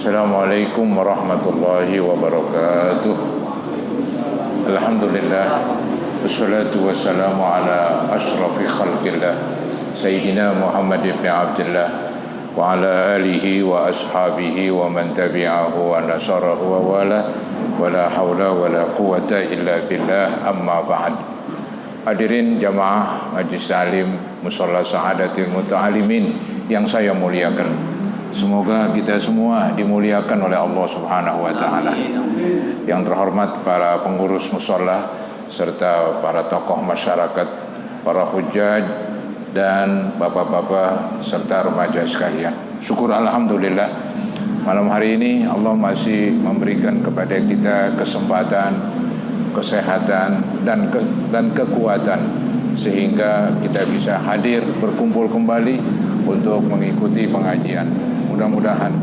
Assalamualaikum warahmatullahi wabarakatuh. Alhamdulillah, wassalatu wassalamu ala asrafi khalqillah Sayyidina Muhammad ibn Abdullah wa ala alihi wa ashabihi wa man tabi'ahu wa nasarahu wa wala wa la hawla wa la quwata illa billah, amma ba'd. Hadirin jamaah Majlis Ta'lim Musholla Sa'adatil Muta'alimin yang saya muliakan, semoga kita semua dimuliakan oleh Allah Subhanahu wa Ta'ala. Yang terhormat para pengurus musholla serta para tokoh masyarakat, para hujjaj dan bapak-bapak serta remaja sekalian. Syukur alhamdulillah, malam hari ini Allah masih memberikan kepada kita kesempatan, kesehatan dan kekuatan sehingga kita bisa hadir berkumpul kembali untuk mengikuti pengajian. Mudah-mudahan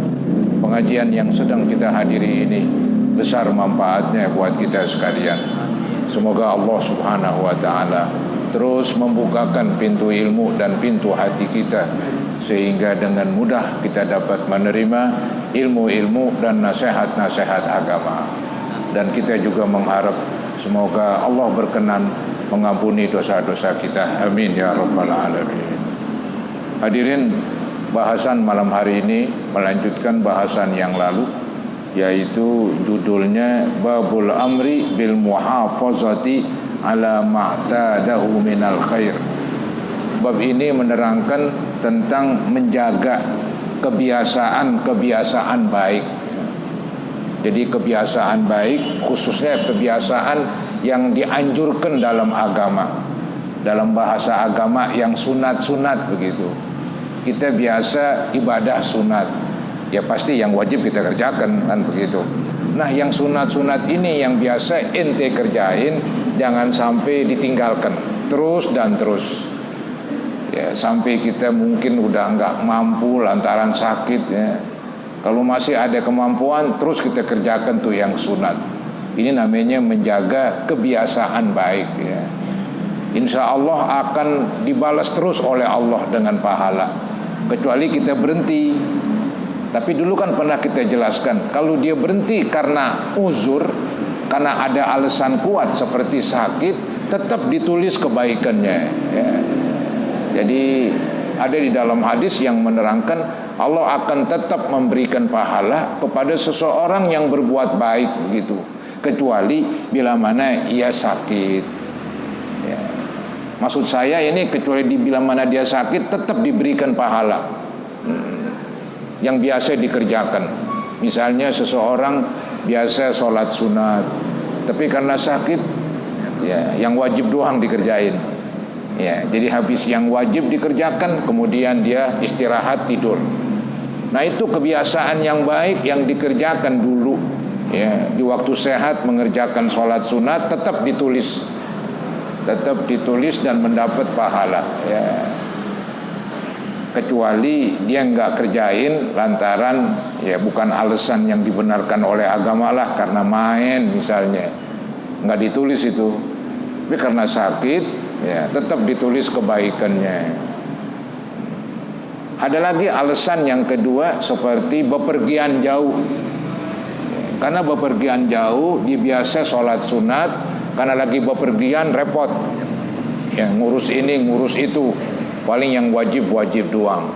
pengajian yang sedang kita hadiri ini besar manfaatnya buat kita sekalian. Semoga Allah Subhanahu wa Ta'ala terus membukakan pintu ilmu dan pintu hati kita, sehingga dengan mudah kita dapat menerima ilmu-ilmu dan nasihat-nasihat agama. Dan kita juga mengharap semoga Allah berkenan mengampuni dosa-dosa kita. Amin ya rabbal alamin. Hadirin, bahasan malam hari ini melanjutkan bahasan yang lalu, yaitu judulnya Babul Amri bil Muhafazati ala ma'tadahu minal khair. Bab ini menerangkan tentang menjaga kebiasaan-kebiasaan baik. Jadi kebiasaan baik, khususnya kebiasaan yang dianjurkan dalam agama, dalam bahasa agama yang sunat-sunat begitu. Kita biasa ibadah sunat, ya pasti yang wajib kita kerjakan kan begitu. Nah, yang sunat-sunat ini yang biasa ente kerjain, jangan sampai ditinggalkan terus dan terus. Ya, sampai kita mungkin udah nggak mampu lantaran sakit ya. Kalau masih ada kemampuan, terus kita kerjakan tuh yang sunat. Ini namanya menjaga kebiasaan baik ya. Insya Allah akan dibalas terus oleh Allah dengan pahala, kecuali kita berhenti. Tapi dulu kan pernah kita jelaskan, kalau dia berhenti karena uzur, karena ada alasan kuat seperti sakit, tetap ditulis kebaikannya ya. Jadi ada di dalam hadis yang menerangkan Allah akan tetap memberikan pahala kepada seseorang yang berbuat baik begitu, kecuali bila mana ia sakit ya. Maksud saya ini kecuali di bila mana dia sakit tetap diberikan pahala yang biasa dikerjakan. Misalnya seseorang biasa sholat sunat, tapi karena sakit ya yang wajib doang dikerjain ya. Jadi habis yang wajib dikerjakan, kemudian dia istirahat tidur. Nah, itu kebiasaan yang baik yang dikerjakan dulu ya. Di waktu sehat mengerjakan sholat sunat tetap ditulis dan mendapat pahala ya. Kecuali dia nggak kerjain lantaran ya bukan alasan yang dibenarkan oleh agama lah, karena main misalnya, nggak ditulis itu. Tapi karena sakit ya tetap ditulis kebaikannya. Ada lagi alasan yang kedua seperti bepergian jauh. Karena bepergian jauh dia biasa sholat sunat, karena lagi bepergian repot ya, ngurus ini ngurus itu. Paling yang wajib-wajib doang.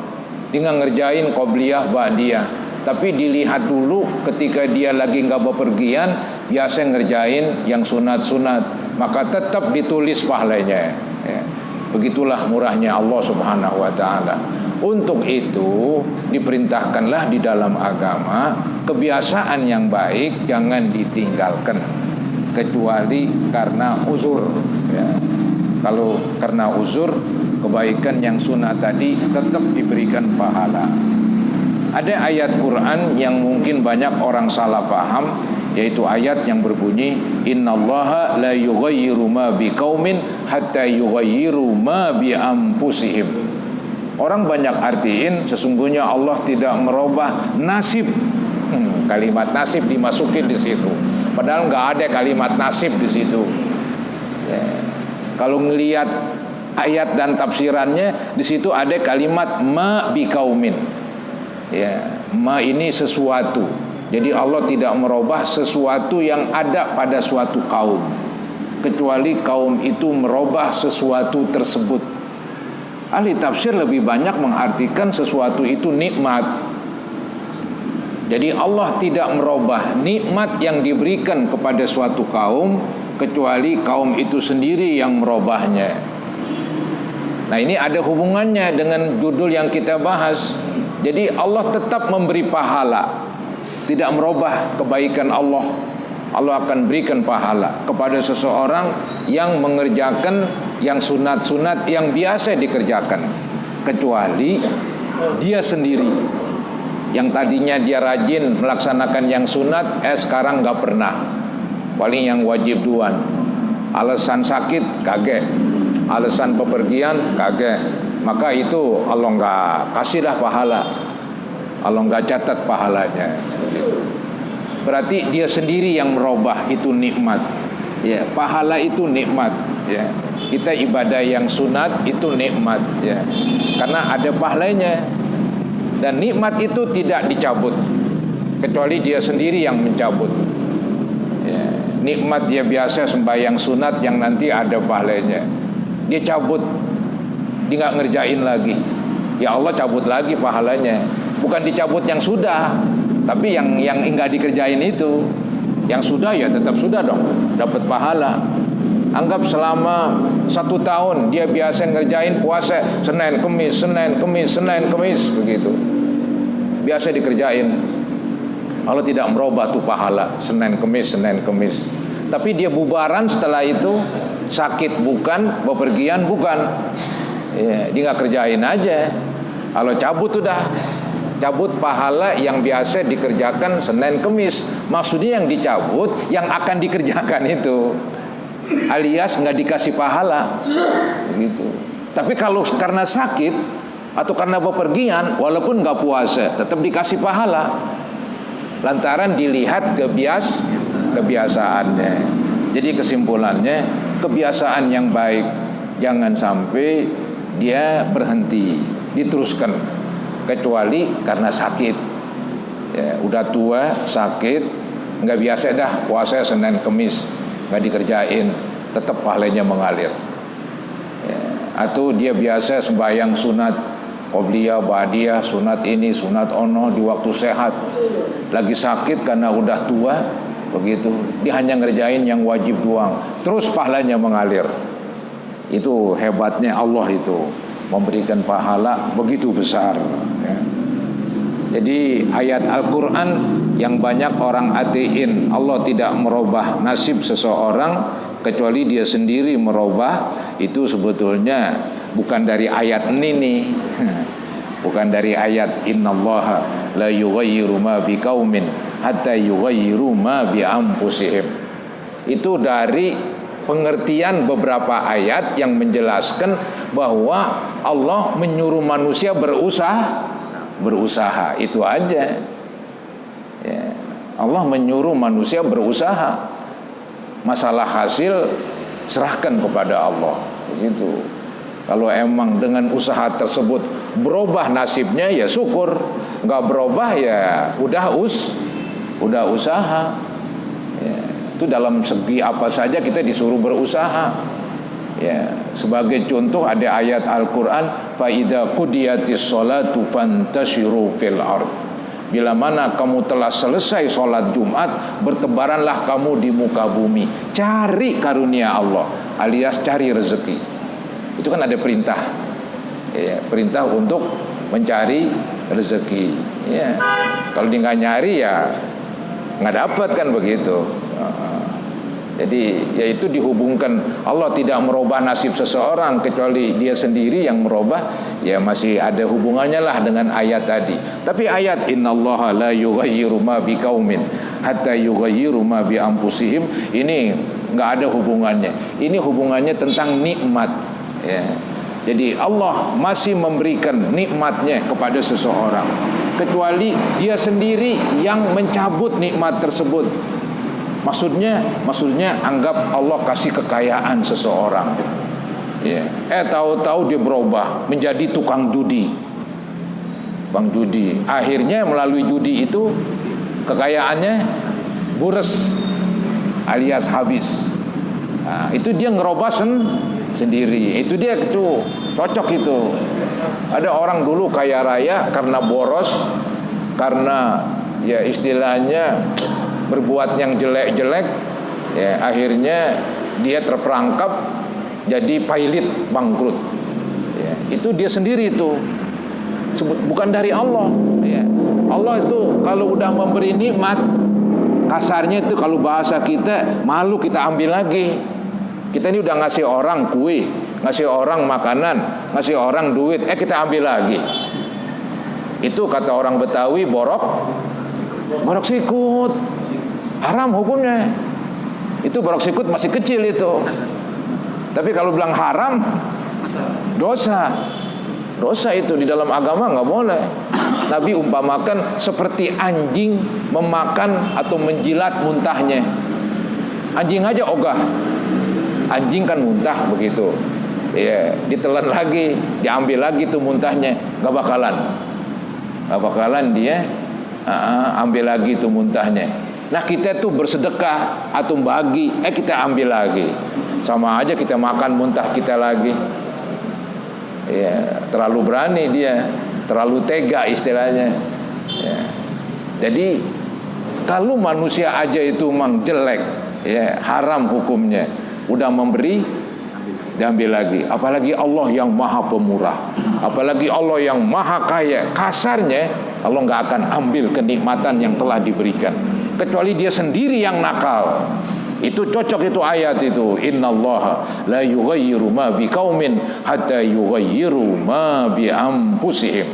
Dia nggak ngerjain qobliyah ba'diyah. Tapi dilihat dulu ketika dia lagi nggak bepergian, biasa ngerjain yang sunat-sunat, maka tetap ditulis pahalanya ya. Begitulah murahnya Allah Subhanahu wa Ta'ala. Untuk itu diperintahkanlah di dalam agama kebiasaan yang baik jangan ditinggalkan, kecuali karena uzur ya. Kalau karena uzur, kebaikan yang sunnah tadi tetap diberikan pahala. Ada ayat Quran yang mungkin banyak orang salah paham, yaitu ayat yang berbunyi innallaha la yughayyiru ma biqaumin hatta yughayyiru ma bi anfusihim. Orang banyak artiin sesungguhnya Allah tidak merubah nasib. Kalimat nasib dimasukin di situ, padahal nggak ada kalimat nasib di situ ya. Kalau ngelihat ayat dan tafsirannya, di situ ada kalimat ma biqaumin ya. Ma ini sesuatu. Jadi Allah tidak merubah sesuatu yang ada pada suatu kaum, kecuali kaum itu merubah sesuatu tersebut. Ahli tafsir lebih banyak mengartikan sesuatu itu nikmat. Jadi Allah tidak merubah nikmat yang diberikan kepada suatu kaum, kecuali kaum itu sendiri yang merubahnya. Nah, ini ada hubungannya dengan judul yang kita bahas. Jadi Allah tetap memberi pahala, tidak merubah kebaikan Allah. Allah akan berikan pahala kepada seseorang yang mengerjakan yang sunat-sunat yang biasa dikerjakan, kecuali dia sendiri yang tadinya dia rajin melaksanakan yang sunat, sekarang nggak pernah, paling yang wajib duan. Alasan sakit kagak, alasan bepergian kagak, maka itu Allah nggak kasihlah pahala, Allah nggak catat pahalanya. Berarti dia sendiri yang merubah, itu nikmat. Ya, pahala itu nikmat. Ya, kita ibadah yang sunat itu nikmat. Ya, karena ada pahalanya. Dan nikmat itu tidak dicabut, kecuali dia sendiri yang mencabut. Ya, nikmat dia biasa sembahyang sunat yang nanti ada pahalanya, dia cabut, dia nggak ngerjain lagi. Ya Allah cabut lagi pahalanya. Bukan dicabut yang sudah, tapi yang enggak dikerjain itu. Yang sudah ya tetap sudah dong, dapat pahala. Anggap selama 1 tahun dia biasa ngerjain puasa Senin Kemis, Senin Kemis, Senin Kemis, begitu biasa dikerjain. Allah tidak merubah tuh pahala Senin Kemis, Senin Kemis. Tapi dia bubaran setelah itu, sakit bukan, bepergian bukan. Ya, dia nggak kerjain aja. Allah cabut udah, cabut pahala yang biasa dikerjakan Senin Kemis. Maksudnya yang dicabut yang akan dikerjakan itu, alias nggak dikasih pahala gitu. Tapi kalau karena sakit atau karena bepergian, walaupun nggak puasa tetap dikasih pahala, lantaran dilihat kebiasaannya. Jadi kesimpulannya, kebiasaan yang baik jangan sampai dia berhenti, diteruskan, kecuali karena sakit. Ya, udah tua, sakit, nggak biasa dah puasa Senin Kemis, nggak dikerjain, tetap pahalanya mengalir. Ya, atau dia biasa sembahyang sunat, qobliyah, ba'diyah, sunat ini, sunat ono di waktu sehat, lagi sakit karena udah tua, begitu dia hanya ngerjain yang wajib doang, terus pahalanya mengalir. Itu hebatnya Allah, itu memberikan pahala begitu besar. Ya. Jadi ayat Al-Quran yang banyak orang atein, Allah tidak merubah nasib seseorang kecuali dia sendiri merubah, itu sebetulnya bukan dari ayat ini, bukan dari ayat innallaha la yughayyiru ma biqaumin hatta yughayyiru ma bi anfusihim. Itu dari pengertian beberapa ayat yang menjelaskan bahwa Allah menyuruh manusia berusaha, itu aja. Ya, Allah menyuruh manusia berusaha. Masalah hasil serahkan kepada Allah, begitu. Kalau emang dengan usaha tersebut berubah nasibnya, ya syukur. Nggak berubah, ya udah usaha. Ya, itu dalam segi apa saja kita disuruh berusaha. Ya, sebagai contoh ada ayat Al-Quran, fa idza qudiyatis sholatu fantashiru fil ard. Bila mana kamu telah selesai sholat Jumat, bertebaranlah kamu di muka bumi, cari karunia Allah, alias cari rezeki. Itu kan ada perintah, ya, perintah untuk mencari rezeki. Ya, kalau dia nggak nyari ya nggak dapat, kan begitu. Jadi yaitu dihubungkan, Allah tidak merubah nasib seseorang kecuali dia sendiri yang merubah, ya masih ada hubungannya lah dengan ayat tadi. Tapi ayat innallaha la yughayyiru ma biqaumin hatta yughayyiru ma bi anfusihim, ini nggak ada hubungannya. Ini hubungannya tentang nikmat. Ya. Jadi Allah masih memberikan nikmatnya kepada seseorang, kecuali dia sendiri yang mencabut nikmat tersebut. Maksudnya anggap Allah kasih kekayaan seseorang, ya. Tahu-tahu dia berubah menjadi tukang judi. Bang judi. Akhirnya melalui judi itu kekayaannya bures alias habis. Nah, itu dia ngerubah sendiri. Itu dia itu cocok itu. Ada orang dulu kaya raya karena boros, karena ya istilahnya berbuat yang jelek-jelek, ya akhirnya dia terperangkap jadi pilot bangkrut. Ya, itu dia sendiri itu, bukan dari Allah. Ya. Allah itu kalau udah memberi nikmat, kasarnya itu kalau bahasa kita malu kita ambil lagi. Kita ini udah ngasih orang kue, ngasih orang makanan, ngasih orang duit, kita ambil lagi. Itu kata orang Betawi borok sikut. Haram hukumnya. Itu borok sikut masih kecil itu. Tapi kalau bilang haram, dosa itu di dalam agama nggak boleh. Nabi umpamakan seperti anjing memakan atau menjilat muntahnya. Anjing aja ogah. Anjing kan muntah begitu. Ya, ditelan lagi, diambil lagi tuh muntahnya, nggak bakalan dia ambil lagi tuh muntahnya. Nah kita tuh bersedekah atau bagi, kita ambil lagi. Sama aja kita makan muntah kita lagi. Ya, terlalu berani dia, terlalu tega istilahnya. Ya. Jadi kalau manusia aja itu memang jelek, ya haram hukumnya. Udah memberi, diambil lagi. Apalagi Allah yang maha pemurah, apalagi Allah yang maha kaya. Kasarnya Allah nggak akan ambil kenikmatan yang telah diberikan, kecuali dia sendiri yang nakal. Itu cocok itu ayat itu, innallaha la yughayyiru ma biqaumin hatta yughayyiru ma bi anfusihim.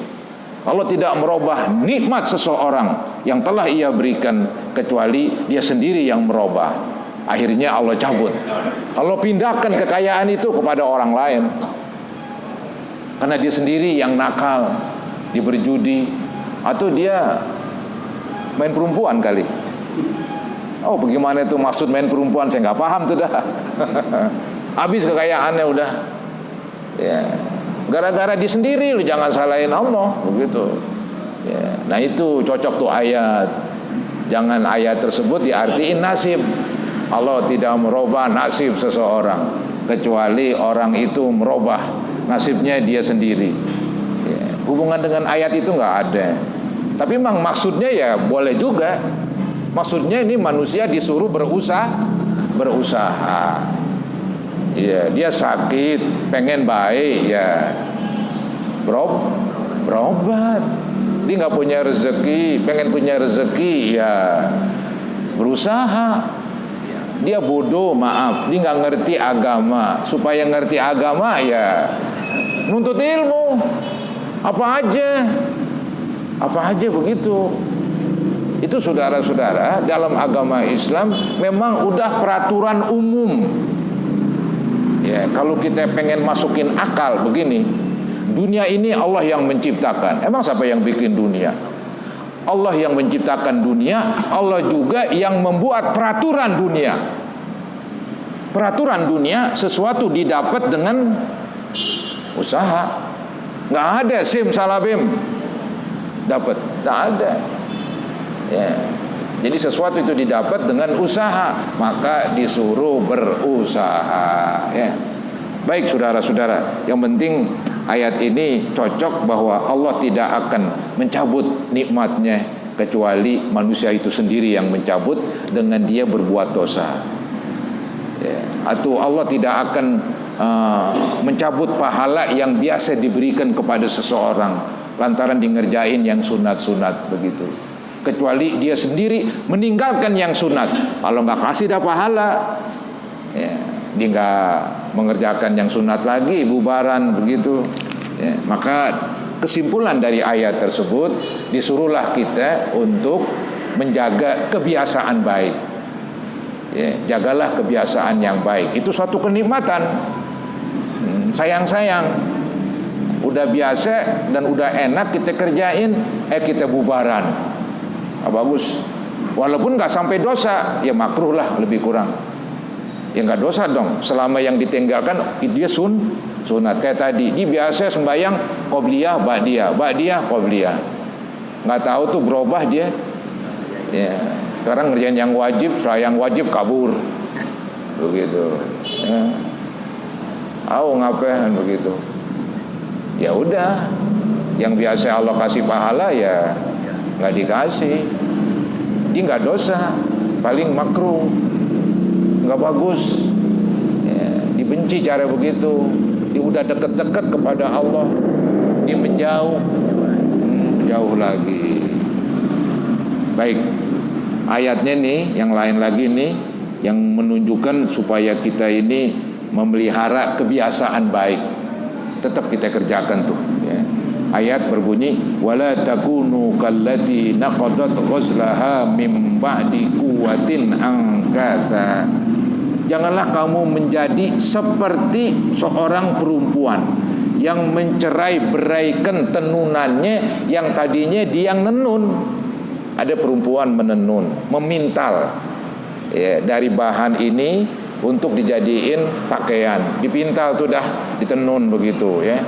Allah tidak merubah nikmat seseorang yang telah Ia berikan kecuali dia sendiri yang merubah. Akhirnya Allah cabut, Allah pindahkan kekayaan itu kepada orang lain, karena dia sendiri yang nakal, dia berjudi, atau dia main perempuan kali. Oh bagaimana itu maksud main perempuan, saya nggak paham tuh dah. Habis kekayaannya udah. Ya, gara-gara dia sendiri, lu jangan salahin Allah begitu. Ya, nah itu cocok tuh ayat. Jangan ayat tersebut diartiin nasib. Allah tidak merubah nasib seseorang, kecuali orang itu merubah nasibnya dia sendiri. Ya, hubungan dengan ayat itu nggak ada. Tapi memang maksudnya ya boleh juga. Maksudnya ini manusia disuruh berusaha. Ya, dia sakit, pengen baik, ya berobat. Dia nggak punya rezeki, pengen punya rezeki, ya berusaha. Dia bodoh, maaf, dia nggak ngerti agama. Supaya ngerti agama ya nuntut ilmu. Apa aja begitu. Itu saudara-saudara, dalam agama Islam memang udah peraturan umum. Ya, kalau kita pengen masukin akal begini, dunia ini Allah yang menciptakan. Emang siapa yang bikin dunia? Allah yang menciptakan dunia, Allah juga yang membuat peraturan dunia. Peraturan dunia sesuatu didapat dengan usaha. Nggak ada simsalabim dapat, nggak ada. Ya. Jadi sesuatu itu didapat dengan usaha, maka disuruh berusaha. Ya. Baik saudara-saudara, yang penting ayat ini cocok bahwa Allah tidak akan mencabut nikmatnya kecuali manusia itu sendiri yang mencabut dengan dia berbuat dosa. Ya. Atau Allah tidak akan mencabut pahala yang biasa diberikan kepada seseorang lantaran dingerjain yang sunat-sunat begitu, kecuali dia sendiri meninggalkan yang sunat. Kalau nggak kasih dah pahala, ya, dia nggak mengerjakan yang sunat lagi, bubaran begitu. Ya, maka kesimpulan dari ayat tersebut, disuruhlah kita untuk menjaga kebiasaan baik. Ya, jagalah kebiasaan yang baik. Itu suatu kenikmatan. Sayang-sayang, udah biasa dan udah enak kita kerjain, kita bubaran. Bagus, walaupun nggak sampai dosa, ya makruh lah lebih kurang. Ya nggak dosa dong, selama yang ditinggalkan dia sunat. Kayak tadi, dia biasa sembahyang qobliyah, ba'diyah, qobliyah. Nggak tahu tuh berubah dia. Ya, sekarang ngerjain yang wajib, setelah yang wajib kabur. Begitu. Ya. Ngapain begitu? Ya udah, yang biasa Allah kasih pahala ya nggak dikasih. Dia nggak dosa, paling makruh, nggak bagus. Ya, dibenci cara begitu. Dia udah deket-deket kepada Allah, dia menjauh, jauh lagi. Baik, ayatnya nih, yang lain lagi nih, yang menunjukkan supaya kita ini memelihara kebiasaan baik. Tetap kita kerjakan tuh. Ya. Ayat berbunyi, wala takunu kallati naqadat ghazlaha mim ba'di quwwatin angkatha. Janganlah kamu menjadi seperti seorang perempuan yang mencerai-beraikan tenunannya yang tadinya dia yang nenun. Ada perempuan menenun, memintal ya, dari bahan ini untuk dijadiin pakaian, dipintal tuh dah, ditenun begitu ya.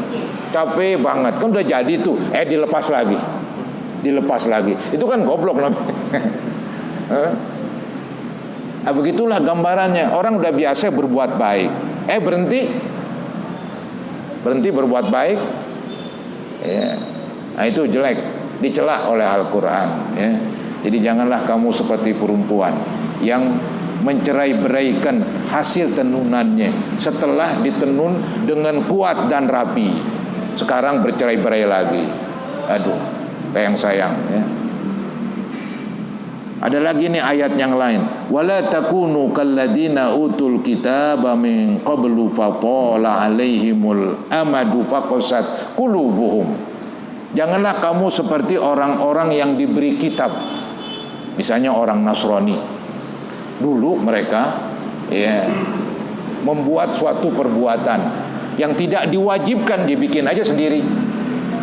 Capek banget, kan udah jadi tuh, dilepas lagi. Itu kan goblok namanya. Nah, begitulah gambarannya. Orang udah biasa berbuat baik, berhenti berbuat baik ya. Nah itu jelek, dicela oleh Al-Quran ya. Jadi janganlah kamu seperti perempuan yang mencerai-beraikan hasil tenunannya setelah ditenun dengan kuat dan rapi, sekarang bercerai-berai lagi. Aduh, sayang ya. Ada lagi nih ayat yang lain, wala takunu kalladzina utul kitaba min qablu fatala alaihimul amadu faqasat qulubuhum. Janganlah kamu seperti orang-orang yang diberi kitab, misalnya orang Nasrani. Dulu mereka ya membuat suatu perbuatan yang tidak diwajibkan, dibikin aja sendiri,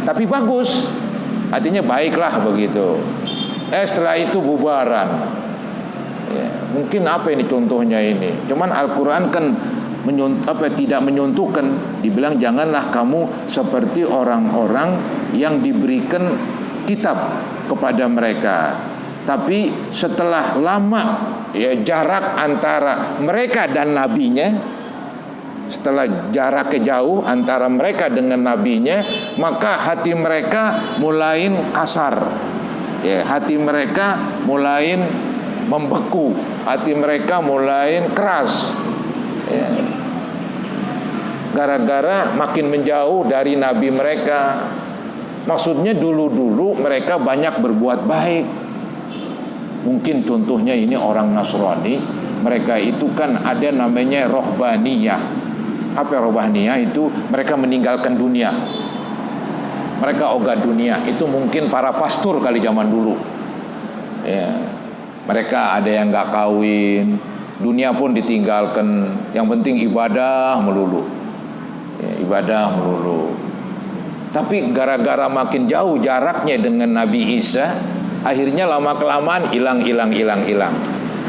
tapi bagus, artinya baiklah begitu. Setelah itu bubaran ya, mungkin apa ini contohnya ini. Cuman Al-Quran kan tidak menyuntukkan. Dibilang janganlah kamu seperti orang-orang yang diberikan kitab kepada mereka, tapi setelah lama ya jarak antara mereka dan nabinya, setelah jaraknya jauh antara mereka dengan nabinya, maka hati mereka mulai kasar ya, hati mereka mulai membeku, hati mereka mulai keras ya. Gara-gara makin menjauh dari nabi mereka. Maksudnya dulu-dulu mereka banyak berbuat baik. Mungkin contohnya ini orang Nasrani, mereka itu kan ada namanya rohbaniyah. Apa rohbaniyah itu? Mereka meninggalkan dunia, mereka ogah dunia. Itu mungkin para pastor kali zaman dulu ya. Mereka ada yang gak kawin, dunia pun ditinggalkan, yang penting ibadah melulu ya, ibadah melulu. Tapi gara-gara makin jauh jaraknya dengan Nabi Isa, akhirnya lama-kelamaan hilang.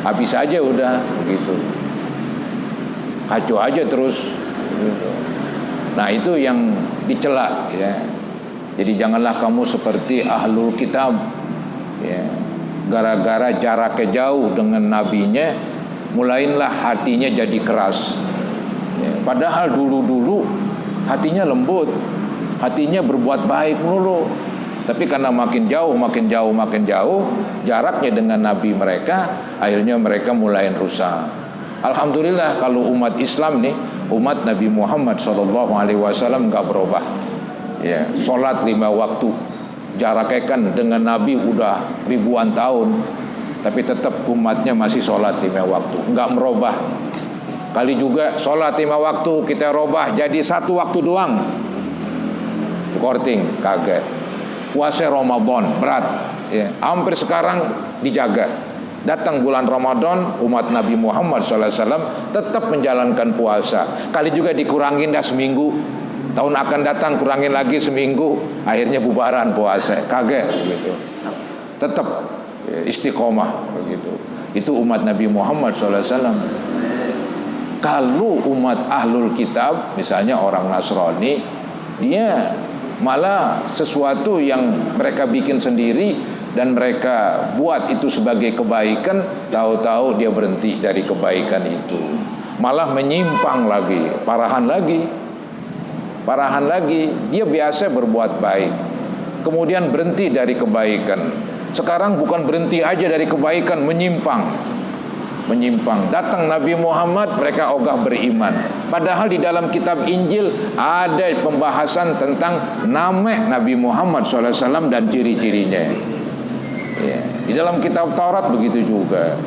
Habis aja udah begitu. Kacau aja terus gitu. Nah itu yang dicela ya. Jadi janganlah kamu seperti ahlul kitab ya. Gara-gara jaraknya jauh dengan nabinya, mulailah hatinya jadi keras ya. Padahal dulu-dulu hatinya lembut, hatinya berbuat baik melulu. Tapi karena makin jauh jaraknya dengan nabi mereka, akhirnya mereka mulai rusak. Alhamdulillah kalau umat Islam nih, umat Nabi Muhammad SAW nggak berubah. Ya, sholat 5 waktu, jaraknya kan dengan Nabi udah ribuan tahun, tapi tetap umatnya masih sholat 5 waktu, nggak merubah. Kali juga sholat 5 waktu kita robah jadi 1 waktu doang, korting kaget. Puasa Ramadan berat ya, hampir sekarang dijaga. Datang bulan Ramadan, umat Nabi Muhammad SAW tetap menjalankan puasa. Kali juga dikurangin dah seminggu, tahun akan datang kurangin lagi seminggu, akhirnya bubaran puasa, kaget gitu. Tetap istiqomah begitu. Itu umat Nabi Muhammad SAW. Kalau umat ahlul kitab, misalnya orang Nasrani, dia malah sesuatu yang mereka bikin sendiri dan mereka buat itu sebagai kebaikan, tahu-tahu dia berhenti dari kebaikan itu, malah menyimpang lagi, parahan lagi. Dia biasa berbuat baik, kemudian berhenti dari kebaikan. Sekarang bukan berhenti aja dari kebaikan, menyimpang. Datang Nabi Muhammad, mereka ogah beriman. Padahal di dalam kitab Injil ada pembahasan tentang nama Nabi Muhammad SAW dan ciri-cirinya. Ya. Di dalam kitab Taurat begitu juga.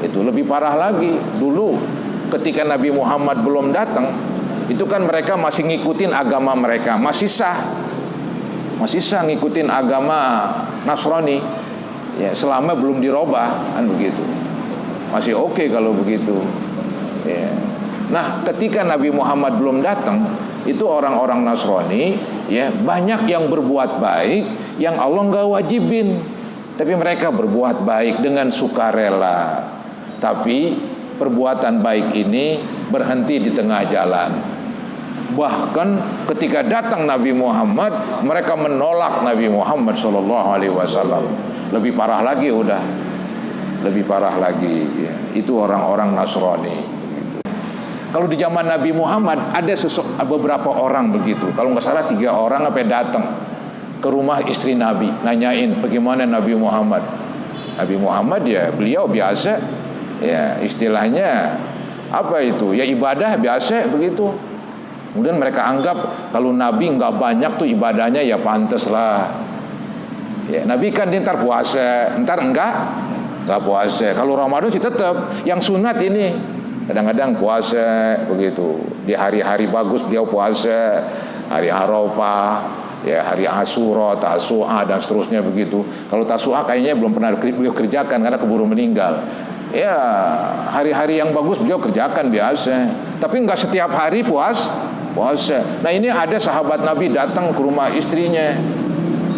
Itu lebih parah lagi. Dulu ketika Nabi Muhammad belum datang, itu kan mereka masih ngikutin agama mereka, masih sah ngikutin agama Nasrani. Ya, selama belum dirubah, kan begitu. Masih oke kalau begitu. Ya. Nah, ketika Nabi Muhammad belum datang, itu orang-orang Nasrani, ya, banyak yang berbuat baik yang Allah nggak wajibin, tapi mereka berbuat baik dengan sukarela. Tapi perbuatan baik ini berhenti di tengah jalan. Bahkan ketika datang Nabi Muhammad, mereka menolak Nabi Muhammad SAW. Lebih parah lagi, ya. Itu orang-orang Nasrani. Kalau di zaman Nabi Muhammad ada beberapa orang begitu. Kalau nggak salah 3 orang datang ke rumah istri Nabi, nanyain bagaimana Nabi Muhammad. Nabi Muhammad ya beliau biasa, ya istilahnya apa itu? Ya ibadah biasa begitu. Kemudian mereka anggap kalau Nabi nggak banyak tuh ibadahnya, ya pantas lah. Ya, Nabi kan ntar puasa, ntar nggak puasa. Kalau Ramadan sih tetap yang sunat ini. Kadang-kadang puasa begitu. Di hari-hari bagus beliau puasa, hari Arafah, ya hari Asyura, Tasu'a dan seterusnya begitu. Kalau Tasu'a kayaknya belum pernah beliau kerjakan karena keburu meninggal. Ya hari-hari yang bagus beliau kerjakan biasa. Tapi nggak setiap hari puasa. Nah ini ada sahabat Nabi datang ke rumah istrinya.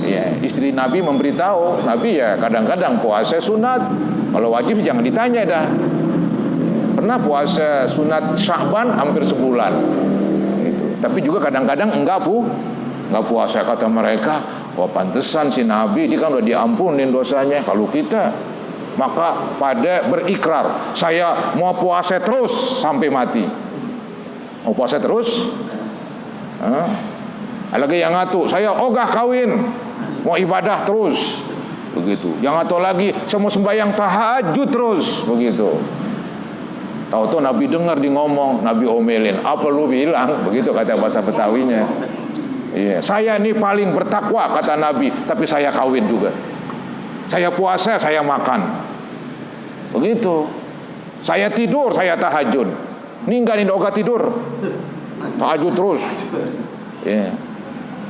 Ya, istri Nabi memberitahu, Nabi ya kadang-kadang puasa sunat, kalau wajib jangan ditanya dah. Pernah puasa sunat Sya'ban hampir sebulan, gitu. Tapi juga kadang-kadang enggak puasa. Kata mereka, wah pantesan si Nabi, dia kan udah diampunin dosanya. Kalau kita, maka pada berikrar, saya mau puasa terus sampai mati. Mau puasa terus? Lagi yang ngatu, saya ogah kawin, mau ibadah terus, begitu. Yang atau lagi saya mau sembahyang tahajud terus, begitu. Tahu-tahu Nabi dengar di ngomong, Nabi omelin, apa lu bilang? Begitu kata bahasa Betawinya. Iya, saya ini paling bertakwa kata Nabi, tapi saya kawin juga. Saya puasa, saya makan. Begitu. Saya tidur, saya tahajud. Ini enggak nih ogah tidur, tahajud terus. Iya.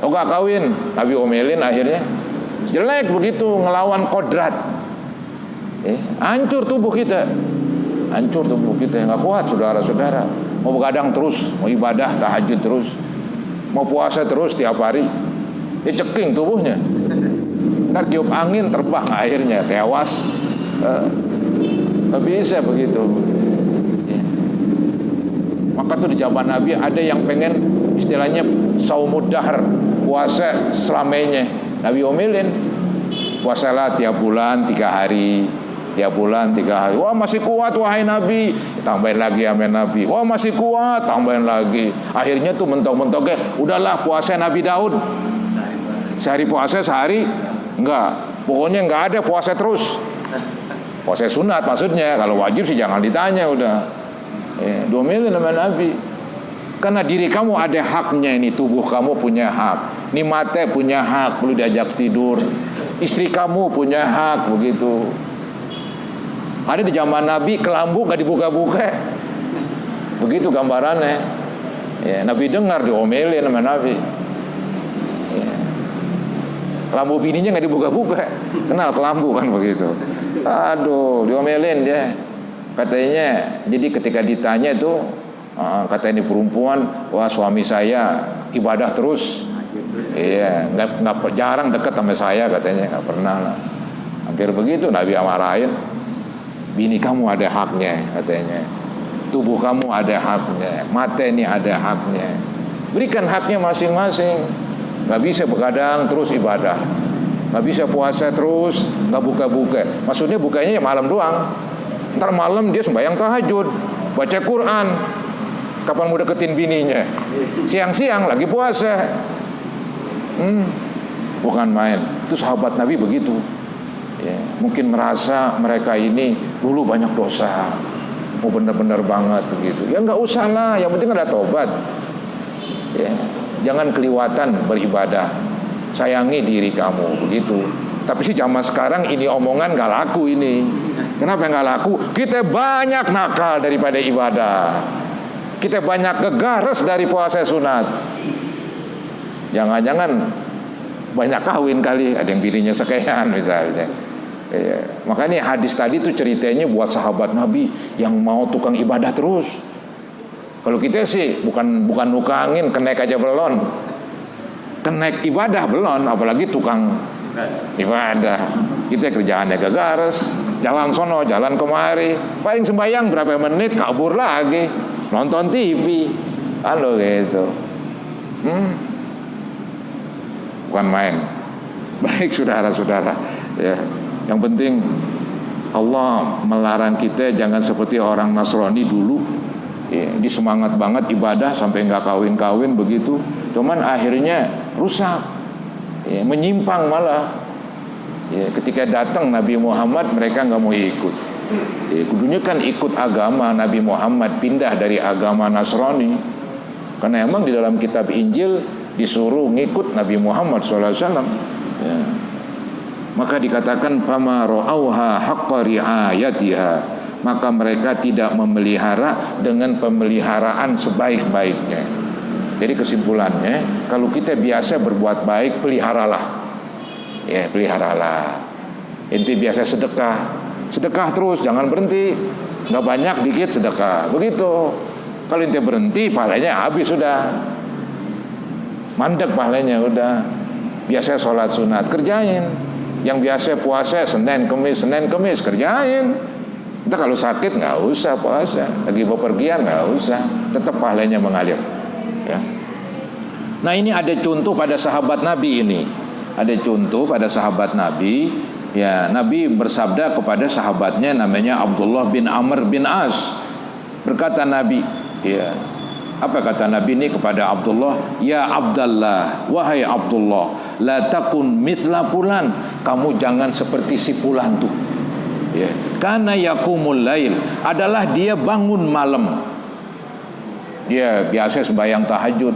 Ogah kawin, Nabi omelin akhirnya. Jelek begitu ngelawan kodrat. Hancur tubuh kita, nggak kuat saudara-saudara. Mau begadang terus, mau ibadah tahajud terus, mau puasa terus tiap hari, ceking tubuhnya. Ntar tiup angin terbang akhirnya tewas. Nggak bisa begitu. Maka tuh di zaman Nabi ada yang pengen istilahnya saumud dahr, puasa selamanya. Nabi omelin, puasalah tiap bulan 3 hari. Tiap bulan 3 hari. Wah masih kuat wahai Nabi. Tambahin lagi amin Nabi. Wah masih kuat, tambahin lagi. Akhirnya tuh mentok-mentoknya, udahlah puasa Nabi Daud. Sehari puasa, sehari enggak. Pokoknya enggak ada puasa terus. Puasa sunat maksudnya. Kalau wajib sih jangan ditanya udah. Diomelin sama Nabi. Karena diri kamu ada haknya ini, tubuh kamu punya hak. Ini mata punya hak, perlu diajak tidur. Istri kamu punya hak begitu. Ada di zaman Nabi kelambu gak dibuka-buka. Begitu gambarannya. Ya, Nabi dengar diomelin sama Nabi. Ya. Kelambu bininya gak dibuka-buka. Kenal kelambu kan begitu. Aduh, diomelin dia. Katanya, jadi ketika ditanya itu, kata ini perempuan, wah suami saya ibadah terus. Iya, nggak jarang dekat sama saya katanya, nggak pernah lah. Hampir begitu Nabi marahin. Bini kamu ada haknya katanya. tubuh kamu ada haknya, mata ini ada haknya. Berikan haknya masing-masing. Gak bisa begadang terus ibadah, gak bisa puasa terus gak buka-buka. Maksudnya bukanya ya malam doang. Ntar malam dia sembahyang tahajud, baca Quran. Kapan mau deketin bininya? Siang-siang lagi puasa. Bukan main. Itu sahabat Nabi begitu ya. Mungkin merasa mereka ini dulu banyak dosa, mau benar-benar banget begitu. Ya nggak usah lah, yang penting ada tobat ya. Jangan keliwatan beribadah, sayangi diri kamu begitu. Tapi sih zaman sekarang ini omongan nggak laku ini. Kenapa nggak laku? Kita banyak nakal daripada ibadah, kita banyak gegares dari puasa sunat. Jangan-jangan banyak kawin kali, ada yang bininya sekian misalnya. Ya, makanya hadis tadi itu ceritanya buat sahabat Nabi yang mau tukang ibadah terus. Kalau kita sih bukan nukangin, kenaik aja belum, kenaik ibadah belum, apalagi tukang ibadah. Kita kerjaannya gegares, jalan sono, jalan kemari, paling sembahyang berapa menit kabur lagi, nonton TV, kalau gitu. Bukan main. Baik saudara-saudara ya. Yang penting Allah melarang kita jangan seperti orang Nasrani dulu ya, di semangat banget ibadah sampai nggak kawin-kawin begitu. Cuman akhirnya rusak ya, menyimpang malah ya, ketika datang Nabi Muhammad mereka nggak mau ikut ya, kudunya kan ikut agama Nabi Muhammad, pindah dari agama Nasrani. Karena emang di dalam kitab Injil disuruh ngikut Nabi Muhammad SAW ya. Maka dikatakan fama ra'auha haqqa ri'ayatiha, maka mereka tidak memelihara dengan pemeliharaan sebaik-baiknya. Jadi kesimpulannya, kalau kita biasa berbuat baik, peliharalah ya, peliharalah. Inti biasa sedekah terus, jangan berhenti. Nggak banyak dikit sedekah, begitu. Kalau inti berhenti, pahalanya habis sudah, mandek pahalanya udah. Biasa sholat sunat kerjain, yang biasa puasa Senin Kemis kerjain. Kita kalau sakit nggak usah puasa, lagi bepergian nggak usah, tetap pahalanya mengalir ya. Nah ini ada contoh pada sahabat Nabi ini, ada contoh pada sahabat Nabi ya. Nabi bersabda kepada sahabatnya namanya Abdullah bin Amr bin As. Berkata Nabi ya, apa kata Nabi ini kepada Abdullah? Ya Abdullah, wahai Abdullah, la takun mithla fulan, kamu jangan seperti si fulan tuh ya. Karena yaqumul lail, adalah dia bangun malam, dia biasa sembahyang tahajud.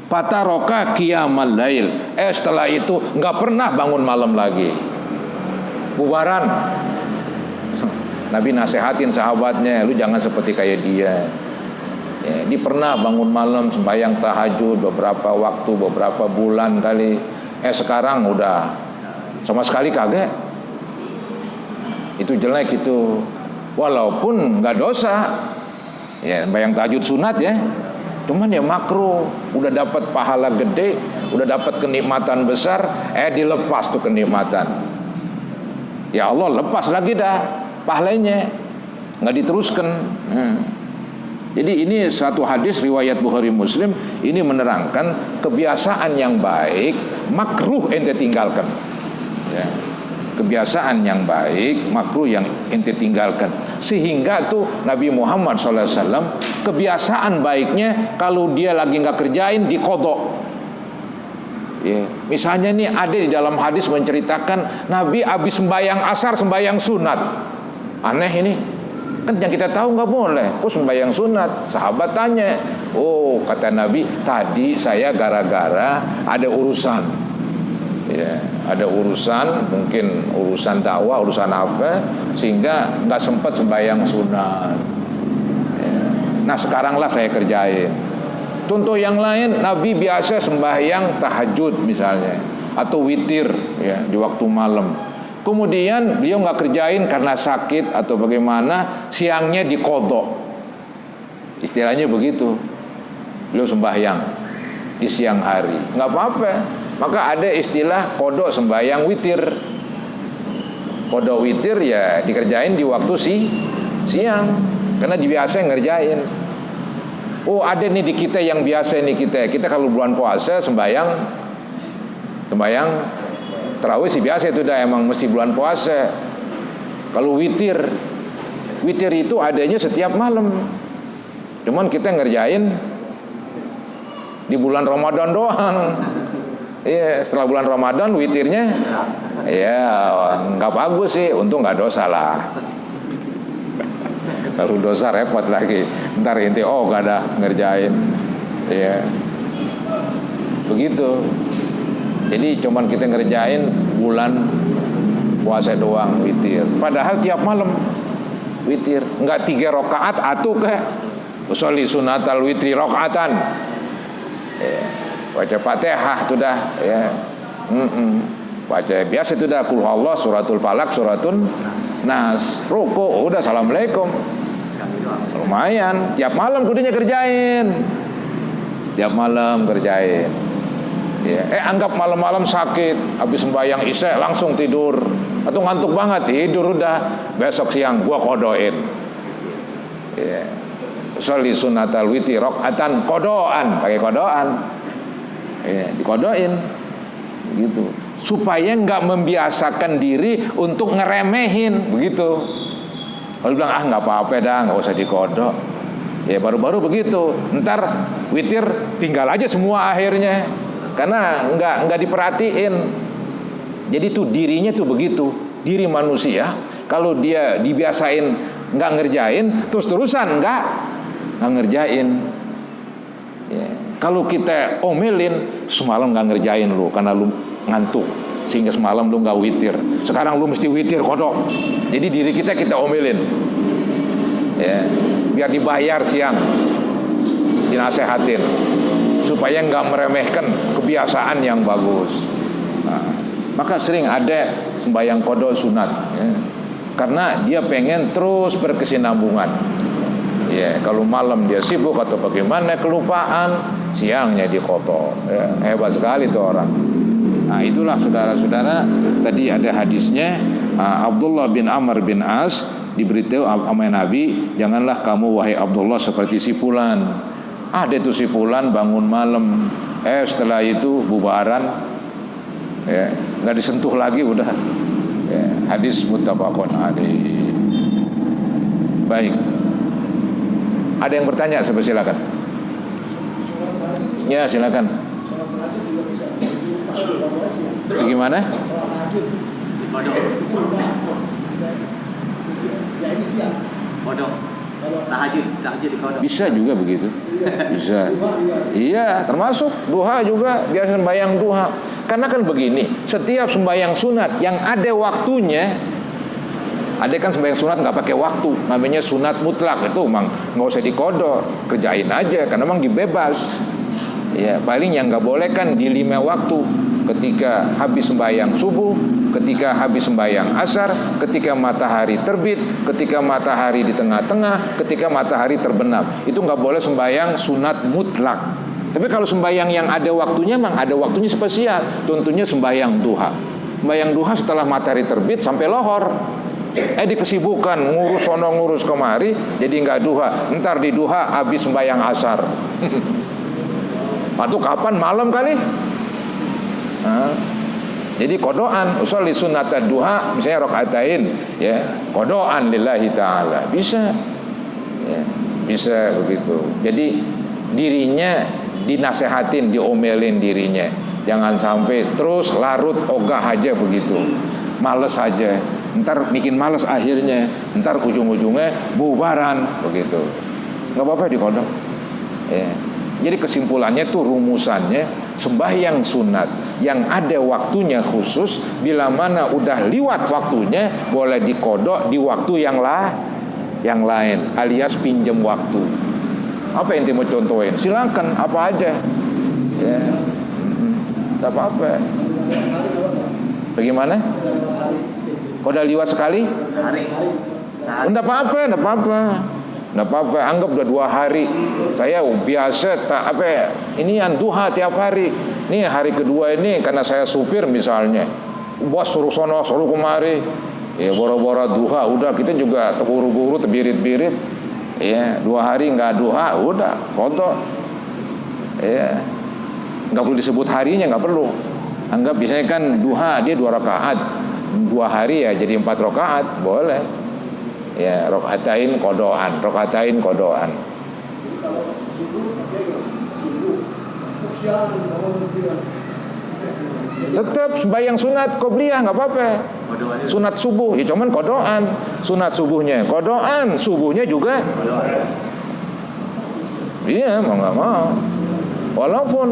Fataroka qiyamal lail, setelah itu nggak pernah bangun malam lagi, bubaran. Nabi nasehatin sahabatnya, lu jangan seperti kayak dia ya. Dia pernah bangun malam sembahyang tahajud beberapa waktu, beberapa bulan kali. Sekarang udah sama sekali kagak. Itu jelek itu. Walaupun nggak dosa ya, sembahyang tahajud sunat ya, cuman ya makruh. Udah dapat pahala gede, udah dapat kenikmatan besar, dilepas tuh kenikmatan. Ya Allah lepas lagi dah pahalanya, nggak diteruskan. Jadi ini satu hadis riwayat Bukhari Muslim, ini menerangkan kebiasaan yang baik makruh ente tinggalkan ya. Kebiasaan yang baik makruh yang ente tinggalkan, sehingga tuh Nabi Muhammad SAW kebiasaan baiknya kalau dia lagi nggak kerjain dikodok ya. Misalnya nih ada di dalam hadis menceritakan Nabi habis sembahyang asar sembahyang sunat. Aneh ini kan, yang kita tahu nggak boleh, kok sembahyang sunat. Sahabat tanya, oh kata Nabi, tadi saya gara-gara ada urusan ya, ada urusan, mungkin urusan dakwah, urusan apa, sehingga nggak sempat sembahyang sunat ya. Nah sekaranglah saya kerjain. Contoh yang lain, Nabi biasa sembahyang tahajud misalnya, atau witir ya di waktu malam. Kemudian beliau nggak kerjain karena sakit atau bagaimana, siangnya dikodok, istilahnya begitu. Beliau sembahyang di siang hari, nggak apa-apa. Maka ada istilah kodok sembahyang witir. Kodok witir ya dikerjain di waktu siang. karena biasa ngerjain. Oh, ada nih di kita yang biasa nih kita kalau bulan puasa sembahyang tarawih sih biasa itu dah, emang mesti bulan puasa. Kalau witir itu adanya setiap malam. Cuman kita ngerjain di bulan Ramadan doang. Iya, setelah bulan Ramadan witirnya ya nggak bagus sih, untung nggak dosa lah. Kalau dosa repot lagi. Ntar inti nggak ada ngerjain. Ya, begitu. Jadi cuman kita ngerjain bulan puasa doang witir. Padahal tiap malam witir. Nggak 3 rakaat atau ke usolli sunatal witri rakaatan. Ya, baca Fatihah itu dah. Ya. Baca biasa itu dah, Qul huwallahu, suratul Falaq, suratun Nas, ruku, udah assalamualaikum. Lumayan, tiap malam kudunya kerjain. Tiap malam kerjain. Ya, anggap malam-malam sakit, habis sembahyang isya langsung tidur, atau ngantuk banget tidur udah, besok siang gua kodoin. Ya. Sholli sunatal witri rakaatan kodoan, pakai kodoan. Ya, dikodoin. Gitu. Supaya nggak membiasakan diri untuk ngeremehin, begitu. Kalau bilang nggak apa-apa dah, nggak usah dikodok. Ya baru-baru begitu. Ntar witir tinggal aja semua akhirnya, karena nggak diperhatiin. Jadi tuh dirinya tuh begitu. Diri manusia kalau dia dibiasain nggak ngerjain, terus-terusan nggak ngerjain. Ya. Kalau kita omelin, semalam nggak ngerjain lu karena lu ngantuk, sehingga semalam lu nggak witir. Sekarang lu mesti witir kodok. Jadi diri kita omelin, ya, biar dibayar siang, dinasehatin supaya nggak meremehkan kebiasaan yang bagus. Nah, maka sering ada sembahyang kodok sunat, ya, karena dia pengen terus berkesinambungan. Ya, kalau malam dia sibuk atau bagaimana kelupaan, siangnya dikodok. Ya, hebat sekali tuh orang. Nah, itulah saudara-saudara, tadi ada hadisnya, Abdullah bin Amr bin As diberitahu sama Nabi, janganlah kamu wahai Abdullah seperti si fulan. Ada itu si fulan bangun malam, setelah itu bubaran, ya, nggak disentuh lagi udah. Ya, hadis muttafaqun alaih. Baik. Ada yang bertanya, silakan. Ya, silakan. Bagaimana? Tahajud di kodok. Bisa juga begitu. Bisa. Iya, termasuk duha juga, biar sembahyang duha. Karena kan begini, setiap sembahyang sunat yang ada waktunya, ada kan sembahyang sunat nggak pakai waktu, namanya sunat mutlak, itu emang nggak usah dikodok, kerjain aja, karena emang dibebas. Ya, paling yang nggak boleh kan di 5 waktu, ketika habis sembahyang subuh, ketika habis sembahyang asar, ketika matahari terbit, ketika matahari di tengah-tengah, ketika matahari terbenam. Itu nggak boleh sembahyang sunat mutlak. Tapi kalau sembahyang yang ada waktunya, memang ada waktunya spesial. Contohnya sembahyang duha. Sembahyang duha setelah matahari terbit sampai lohor. Dikesibukan ngurus sono ngurus kemari, jadi nggak duha. Ntar di duha habis sembahyang asar. Atau kapan, malam kali. Jadi kodoan, usolli sunata duha, misalnya rakaatain, ya, kodoan lillahi ta'ala, bisa, ya, bisa begitu. Jadi dirinya dinasehatin, diomelin dirinya, jangan sampai terus larut ogah aja begitu, males aja, ntar bikin males akhirnya, ntar ujung-ujungnya bubaran begitu. Nggak apa-apa dikodok, ya. Jadi kesimpulannya tuh rumusannya, sembahyang sunat yang ada waktunya khusus, bila mana udah liwat waktunya boleh dikodok di waktu yang lain, alias pinjam waktu. Apa yang mau contohin? Silakan apa aja, ya, nggak apa-apa. Bagaimana? Kau udah liwat sekali? Sehari. Nggak apa-apa. Nggak apa-apa, anggap udah 2 hari. Saya biasa ini yang duha tiap hari. Nih hari kedua ini karena saya supir misalnya, bos suruh sono suruh kemari, ya boro-boro duha, udah kita juga terburu-buru terbirit-birit, Ya, 2 hari nggak duha, udah qadha. Ya, nggak perlu disebut harinya, nggak perlu. Anggap biasanya kan duha dia 2 rakaat, 2 hari ya jadi 4 rakaat, boleh. Ya, rakaatain qadhaan, rakaatain qadhaan. Kalau subuh siang bangun Tetap sembahyang sunat qobliyah nggak apa-apa. Sunat subuh ya cuman qadhaan. Sunat subuhnya qadhaan, subuhnya juga. Iya, mau nggak mau. Walaupun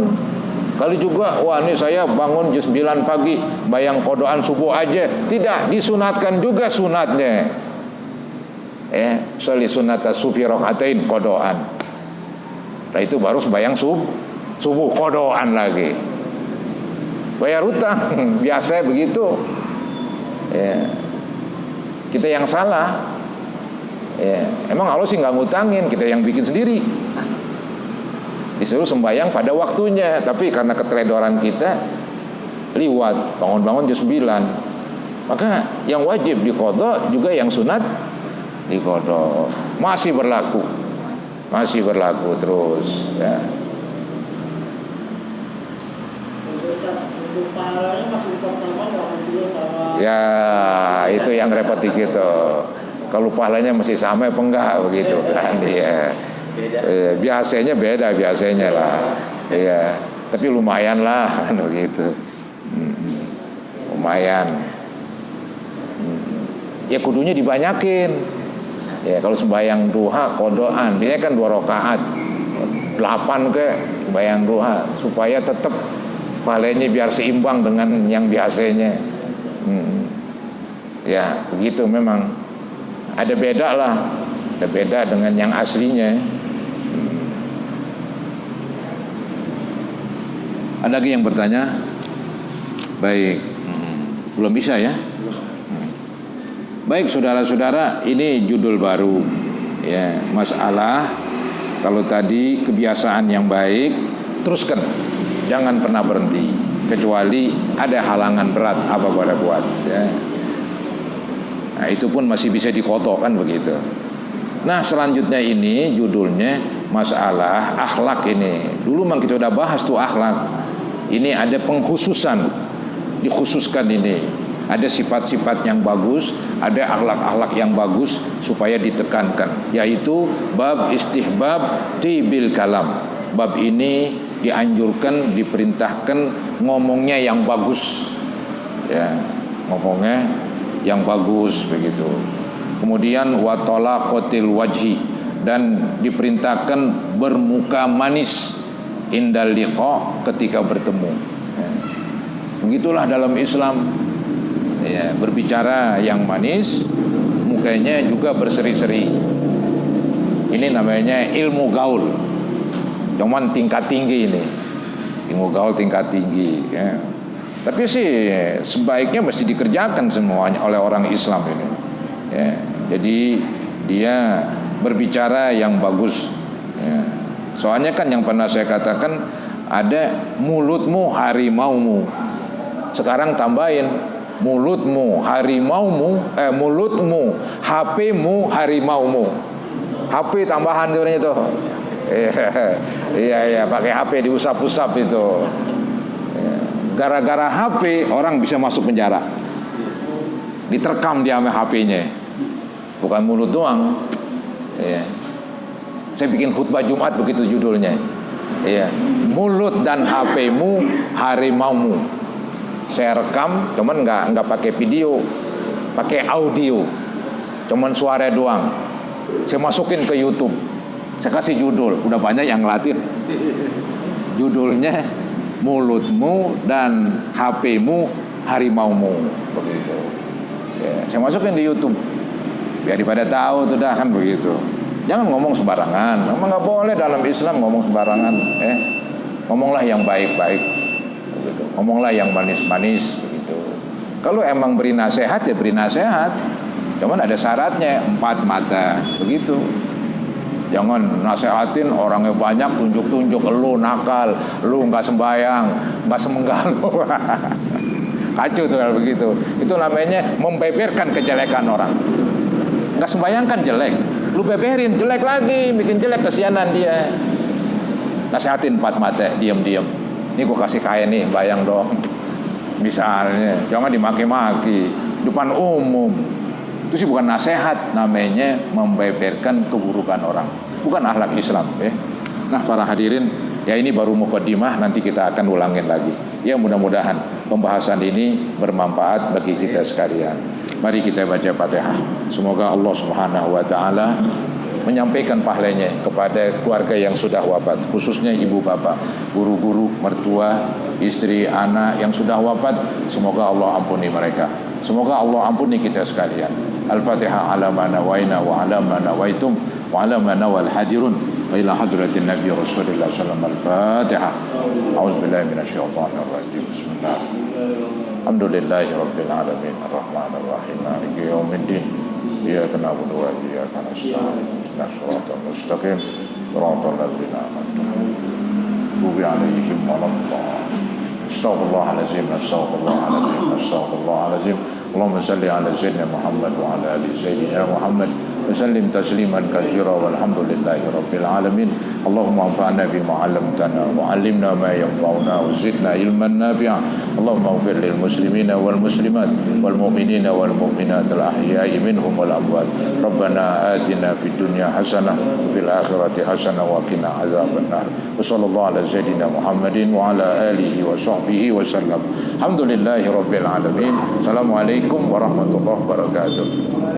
kali juga, wah ini saya bangun jam 9 pagi bayang qadhaan subuh aja. Tidak, disunatkan juga sunatnya. Sholli sunata sufi rakaatain qadhaan. Nah itu baru sembahyang subuh qadhaan lagi. Bayar utang, biasa begitu. Ya. Kita yang salah. Ya. Emang Allah sih nggak ngutangin, kita yang bikin sendiri. Disuruh sembahyang pada waktunya, tapi karena keteledoran kita liwat, bangun-bangun jam 9. Maka yang wajib diqadha juga yang sunat diqadha. Masih berlaku terus. Ya. Ya, itu yang repot dikit tuh. Kalau pahalanya masih sama apa enggak begitu kan? Iya. Biasanya beda lah. Iya. Tapi lumayan lah kan begitu. Lumayan. Ya kudunya dibanyakin. Ya kalau sembahyang duha qadhaan, biasanya kan 2 rakaat. 8 ke sembahyang duha supaya tetap pahalanya biar seimbang dengan yang biasanya. Ya begitu memang. Ada beda lah, ada beda dengan yang aslinya. Ada lagi yang bertanya? Baik, belum bisa ya? Baik saudara-saudara, ini judul baru ya, masalah. Kalau tadi kebiasaan yang baik, teruskan, jangan pernah berhenti, kecuali ada halangan berat apa pada buat ya. Nah itu pun masih bisa dikotok kan begitu. Nah selanjutnya ini judulnya masalah akhlak ini. Dulu memang kita udah bahas tuh akhlak. Ini ada pengkhususan, dikhususkan ini. Ada sifat-sifat yang bagus, ada akhlak-akhlak yang bagus supaya ditekankan. Yaitu bab istihbab tibil kalam. Bab ini dianjurkan, diperintahkan ngomongnya yang bagus. Ya, ngomongnya yang bagus begitu. Kemudian wa talaqatil wajhi, dan diperintahkan bermuka manis indal liqa, ketika bertemu. Begitulah dalam Islam ya, berbicara yang manis, mukanya juga berseri-seri. Ini namanya ilmu gaul. Cuman tingkat tinggi ini. Ilmu gaul tingkat tinggi ya. Tapi sih sebaiknya mesti dikerjakan semuanya oleh orang Islam ini ya. Jadi dia berbicara yang bagus ya. Soalnya kan yang pernah saya katakan, ada mulutmu harimaumu. Sekarang tambahin mulutmu harimaumu, mulutmu HP-mu harimaumu. HP tambahan sebenarnya itu. Iya, pakai HP diusap-usap itu. Gara-gara HP orang bisa masuk penjara. Diterkam dia sama HP-nya. Bukan mulut doang. Ya. Saya bikin khutbah Jumat begitu judulnya. Ya. Mulut dan HP-mu harimaumu. Saya rekam, cuman nggak pakai video, pakai audio, cuman suara doang. Saya masukin ke YouTube. Saya kasih judul, udah banyak yang ngelatin. Judulnya mulutmu dan HP-mu harimaumu, begitu. Ya, saya masukin di YouTube, biar pada tahu tuh dah kan begitu. Jangan ngomong sembarangan. Memang nggak boleh dalam Islam ngomong sembarangan. Ngomonglah yang baik-baik, begitu. Ngomonglah yang manis-manis, begitu. Kalau emang beri nasihat ya beri nasihat. Cuman ada syaratnya, 4 mata, begitu. Jangan nasihatin orangnya banyak, tunjuk-tunjuk lu nakal, lu nggak sembayang, nggak semenggal. Kacau tuh kalau begitu. Itu namanya membeberkan kejelekan orang. Nggak sembayang kan jelek, lu beberin, jelek lagi, bikin jelek, kesianan dia. Nasihatin 4 mata, diam-diam. Ini gua kasih kain nih, bayang dong. Misalnya, jangan dimaki-maki depan umum. Itu sih bukan nasihat, namanya membeberkan keburukan orang. Bukan akhlak Islam, ya. Nah, para hadirin, ya ini baru mukadimah, nanti kita akan ulangin lagi. Ya, mudah-mudahan pembahasan ini bermanfaat bagi kita sekalian. Mari kita baca Fatihah. Semoga Allah Subhanahu wa taala menyampaikan pahalanya kepada keluarga yang sudah wafat, khususnya ibu bapak, guru-guru, mertua, istri, anak yang sudah wafat. Semoga Allah ampuni mereka. Semoga Allah ampuni kita sekalian. Al-Fatihah ala ma nawaina wa ala ma nawaitum wa ala ma nawal hadirun wa ila hadratin Nabi Rasulullah sallallahu alaihi wasallam. Al-Fatihah. A'udzubillahi minasyaitonir rajim. Bismillah. Alhamdulillahi rabbil alamin arrahmanir rahim maliki yaumiddin. Iyyaka na'budu wa iyyaka nasta'in. Shiratal mustaqim. Shiratal ladzina an'amta 'alaihim waladdallin. Astaghfirullahalazim, astaghfirullahalazim, astaghfirullahalazim. Allahumma salli ala sayyidina Muhammad wa ala ali sayyidina Muhammad wa sallim tasliman katsira walhamdulillahi rabbil alamin. Allahumma anfa'na bima 'allamtana wa 'allimna ma yanfa'una wa zidna ilman nafi'a. Allahumma ighfir lil muslimina wal muslimat wal mu'minina wal mu'minat al ahya'i minhum wal amwat. Rabbana atina fid dunya hasanah wa fil akhirati hasanah wa qina adzabannar. Wa sallallahu ala sayyidina Muhammadin wa ala alihi wa sahbihi wa sallam. Alhamdulillahi rabbil alamin. Assalamualaikum warahmatullahi wabarakatuh.